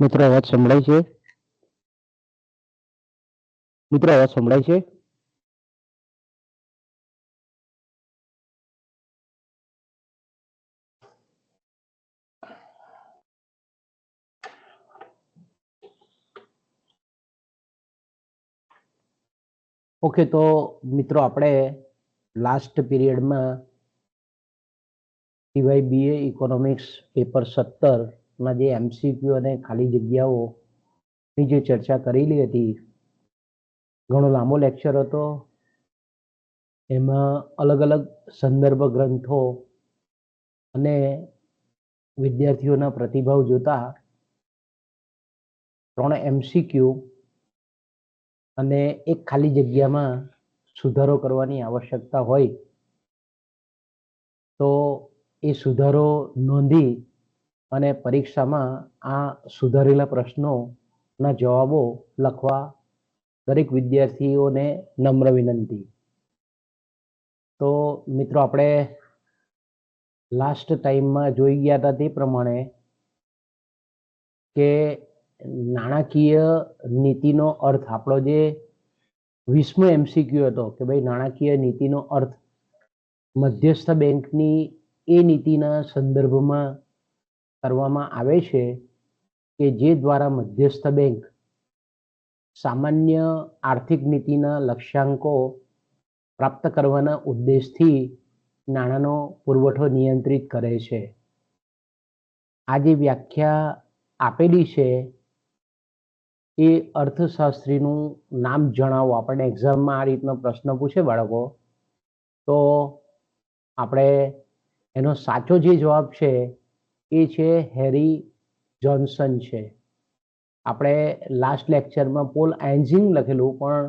મિત્રો અવાજ સંભળાય છે? મિત્રો અવાજ સંભળાય છે? ઓકે, તો મિત્રો આપણે લાસ્ટ પીરિયડમાં ટીવાય બીએ ઇકોનોમિક્સ પેપર 17 જે એમસીક્યુ અને ખાલી જગ્યાઓની જે ચર્ચા કરેલી હતી, ઘણો લાંબો લેક્ચર હતો. એમાં અલગ અલગ સંદર્ભ ગ્રંથો અને વિદ્યાર્થીઓના પ્રતિભાવ જોતા 3 એમસીક્યુ અને એક ખાલી જગ્યામાં સુધારો કરવાની આવશ્યકતા હોય તો એ સુધારો નોંધી અને પરીક્ષામાં આ સુધારેલા પ્રશ્નોના જવાબો લખવા દરેક વિદ્યાર્થીઓને નમ્ર વિનંતી. તો મિત્રો આપણે લાસ્ટ ટાઈમમાં જોઈ ગયા હતા તે પ્રમાણે કે નાણાકીય નીતિનો અર્થ, આપણો જે 20મો એમસીક્યુ હતો કે ભાઈ નાણાકીય નીતિનો અર્થ મધ્યસ્થ બેંકની એ નીતિના સંદર્ભમાં કરવામાં આવે છે કે જે દ્વારા મધ્યસ્થ બેંક સામાન્ય આર્થિક નીતિના લક્ષ્યાંકો પ્રાપ્ત કરવાના ઉદ્દેશથી નાણાંનો પુરવઠો નિયંત્રિત કરે છે. આ જે વ્યાખ્યા આપેલી છે એ અર્થશાસ્ત્રીનું નામ જણાવો. આપણને એક્ઝામમાં આ રીતનો પ્રશ્ન પૂછે બાળકો, તો આપણે એનો સાચો જે જવાબ છે એ છે હેરી જોન્સન છે. આપણે લાસ્ટ લેક્ચરમાં પોલ આયન્ઝિંગ લખેલું, પણ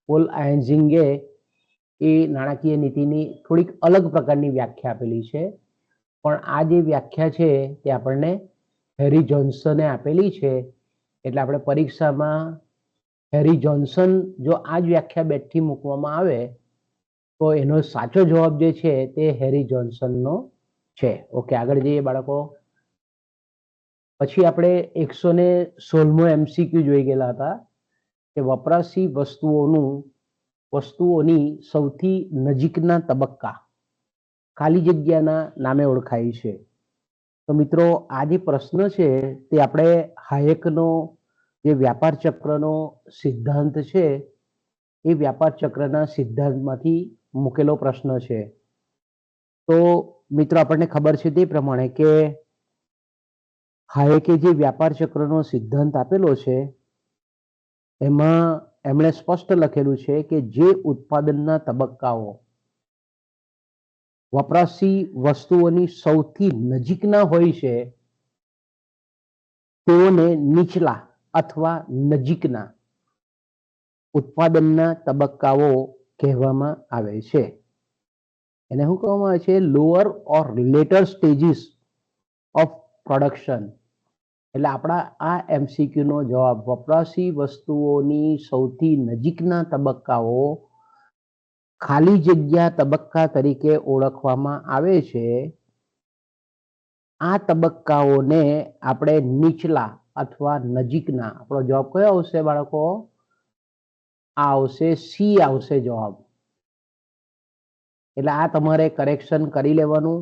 પોલ આયન્ઝિંગે એ નાણાકીય નીતિની થોડીક અલગ પ્રકારની વ્યાખ્યા આપેલી છે. પણ આ જે વ્યાખ્યા છે તે આપણને હેરી જોન્સને આપેલી છે. એટલે આપણે પરીક્ષામાં હેરી જોન્સન જો આ જ વ્યાખ્યા બેઠી મૂકવામાં આવે તો એનો સાચો જવાબ જે છે તે હેરી જોન્સનનો છે. ઓકે, આગળ જઈએ બાળકો. પછી આપણે 116મો એમસીક્યુ જોઈ ગયેલા હતા કે વપરાશી વસ્તુઓની સૌથી નજીકના તબક્કા ખાલી જગ્યાના નામે ઓળખાય છે. તો મિત્રો આ જે પ્રશ્ન છે તે આપણે હાયેકનો જે વ્યાપાર ચક્રનો સિદ્ધાંત છે એ વ્યાપાર ચક્રના સિદ્ધાંતમાંથી મૂકેલો પ્રશ્ન છે. તો મિત્રો આપણને ખબર છે તે પ્રમાણે કે હાયેકે જે વ્યાપાર ચક્રનો સિદ્ધાંત આપેલો છે એમાં એમણે સ્પષ્ટ લખેલું છે કે જે ઉત્પાદનના તબક્કાઓ વપરાશી વસ્તુઓની સૌથી નજીકના હોય છે તેઓને નીચલા અથવા નજીકના ઉત્પાદનના તબક્કાઓ કહેવામાં આવે છે. એને શું કહેવામાં આવે છે? Lower or letter stages of production. એટલે આપણા આ એમસીક્યુનો જવાબ વપરાશી વસ્તુઓની સૌથી નજીકના તબક્કાઓ ખાલી જગ્યા તબક્કા તરીકે ઓળખવામાં આવે છે. આ તબક્કાઓને આપણે નીચલા અથવા નજીકના, આપણો જવાબ કયો આવશે બાળકો? આ આવશે સી આવશે જવાબ. એટલે આ તમારે કરેક્શન કરી લેવાનું.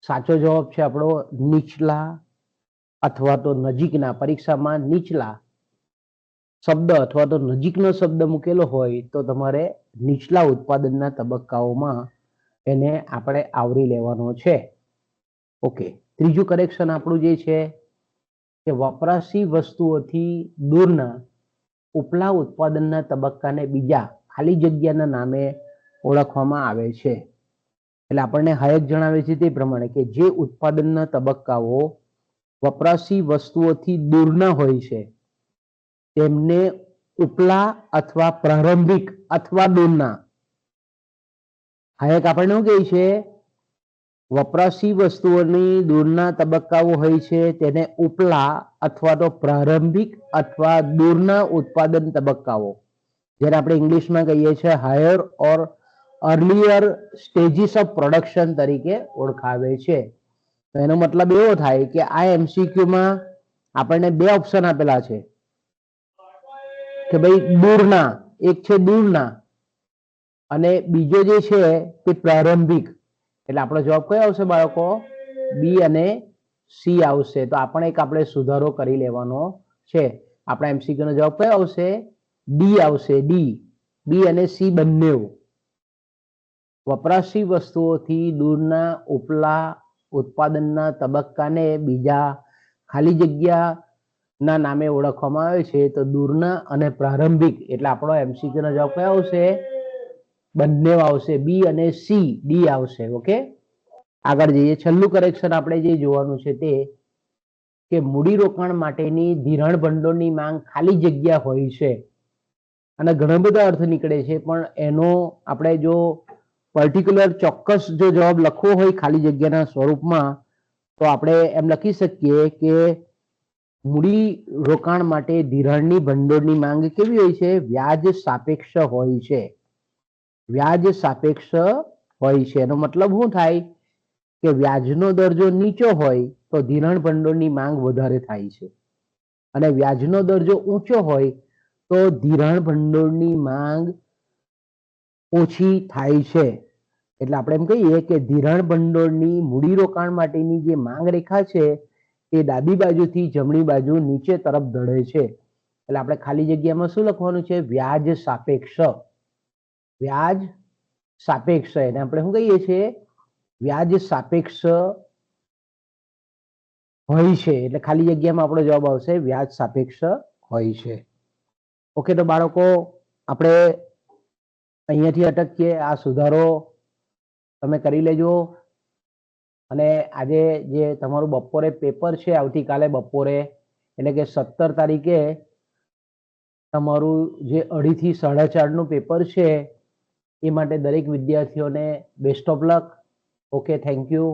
સાચો જવાબ છે આપણો નીચલા અથવા તો નજીકના. પરીક્ષામાં નીચલા શબ્દ અથવા તો નજીકનો શબ્દ મૂકેલો હોય તો તમારે નીચલા ઉત્પાદનના તબક્કાઓમાં એને આપણે આવરી લેવાનો છે. ઓકે, ત્રીજું કરેક્શન આપણું જે છે કે વપરાશી વસ્તુઓથી દૂરના ઉપલા ઉત્પાદનના તબક્કાને બીજા ખાલી જગ્યાના નામે ઓળખવામાં આવે છે. એટલે આપણને હાયક જણાવે છે તે પ્રમાણે કે જે ઉત્પાદનના તબક્કાઓ વપરાશી વસ્તુઓથી દૂરના હોય છે તેમને ઉપલા અથવા પ્રારંભિક અથવા દૂરના. હાયક આપણને શું કહે છે? વપરાશી વસ્તુઓની દૂરના તબક્કાઓ હોય છે તેને ઉપલા અથવા તો પ્રારંભિક અથવા દૂરના ઉત્પાદન તબક્કાઓ, જેને આપણે ઇંગ્લિશમાં કહીએ છીએ higher or earlier stages of production તરીકે ઓળખાવે છે. તો એનો મતલબ એવો થાય કે આ એમસીક્યુમાં આપણને બે ઓપ્શન આપેલા છે કે ભાઈ દૂરના, એક છે દૂરના અને બીજો જે છે તે પ્રારંભિક. એટલે આપણો જવાબ કયો આવશે બાળકો? બી અને સી આવશે. તો આપણે સુધારો કરી લેવાનો છે. આપણા એમસીક્યુ નો જવાબ કયો આવશે? ડી આવશે. ડી. બી અને સી બંને. વપરાશી વસ્તુઓથી દૂરના ઉપલા ઉત્પાદનના તબક્કાને બીજા ખાલી જગ્યા ના નામે ઓળખવામાં આવે છે. તો દૂરના અને પ્રારંભિક. એટલે આપણો એમસીક્યુ નો જવાબ કયો આવશે? બંને આવશે. બી અને સી. ડી આવશે. ઓકે, આગળ જઈએ. છેલ્લું કરેક્શન આપણે જે જોવાનું છે તે કે મૂડીરોકાણ માટેની ધિરાણ ભંડોળની માંગ ખાલી જગ્યા હોય છે. અને ઘણા બધા અર્થ નીકળે છે, પણ એનો આપણે જો પર્ટિક્યુલર ચોક્કસ જો જવાબ લખવો હોય ખાલી જગ્યાના સ્વરૂપમાં, તો આપણે એમ લખી શકીએ કે મૂડી રોકાણ માટે ધિરાણની ભંડોળની માંગ કેવી હોય છે? વ્યાજ સાપેક્ષ હોય છે. વ્યાજ સાપેક્ષ હોય છે. એનો મતલબ શું થાય કે વ્યાજનો દર જો નીચો હોય તો ધિરાણ ભંડોળની માંગ વધારે થાય છે, અને વ્યાજનો દર જો ઊંચો હોય તો ધિરાણ ભંડોળની માંગ ઓછી થાય છે. એટલે આપણે એમ કહીએ કે ધિરાણ ભંડોળની મૂડીરોકાણ માટેની જે માંગ રેખા છે એ ડાબી બાજુથી જમણી બાજુ નીચે તરફ ઢળે છે. એટલે આપણે ખાલી જગ્યામાં શું લખવાનું છે? વ્યાજ સાપેક્ષ. વ્યાજ સાપેક્ષ. એને આપણે શું કહીએ છીએ? વ્યાજ સાપેક્ષ હોય છે. એટલે ખાલી જગ્યામાં આપણો જવાબ આવશે વ્યાજ સાપેક્ષ હોય છે. ઓકે, તો બાળકો આપણે અહીંયાથી અટકીએ. આ સુધારો તમે કરી લેજો. અને આજે જે તમારું બપોરે પેપર છે, આવતીકાલે બપોરે એટલે કે 17 તારીખે તમારું જે 2:30 થી 4:30 નું પેપર છે, એ માટે દરેક વિદ્યાર્થીઓને best of luck. Okay, thank you.